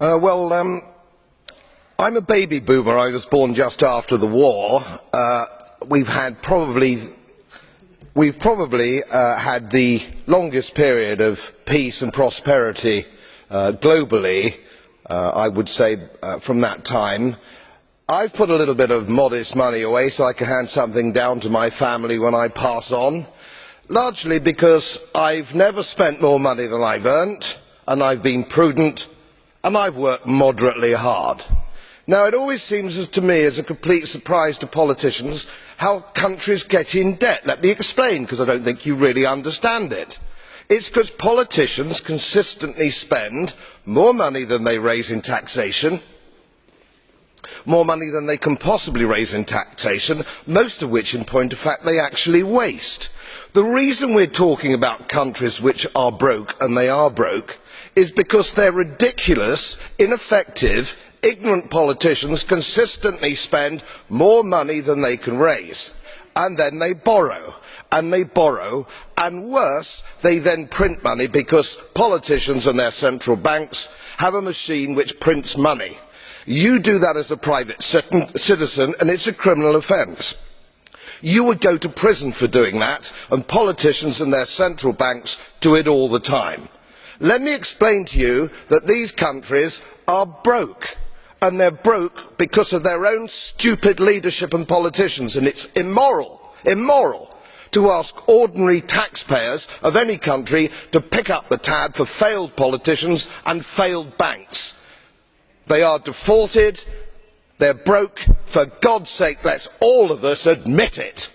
I'm a baby boomer. I was born just after the war. We've probably had the longest period of peace and prosperity globally, I would say, from that time. I've put a little bit of modest money away so I can hand something down to my family when I pass on, largely because I've never spent more money than I've earned, and I've been prudent, and I've worked moderately hard. Now, it always seems to me as a complete surprise to politicians how countries get in debt. Let me explain, because I don't think you really understand it. It's because politicians consistently spend more money than they raise in taxation, more money than they can possibly raise in taxation, most of which, in point of fact, they actually waste. The reason we're talking about countries which are broke, and they are broke, is because their ridiculous, ineffective, ignorant politicians consistently spend more money than they can raise, and then they borrow, and worse, they then print money because politicians and their central banks have a machine which prints money. You do that as a private citizen and it's a criminal offence. You would go to prison for doing that, and politicians and their central banks do it all the time. Let me explain to you that these countries are broke, and they're broke because of their own stupid leadership and politicians, and it's immoral to ask ordinary taxpayers of any country to pick up the tab for failed politicians and failed banks. They are defaulted, they're broke. For God's sake, let's all of us admit it.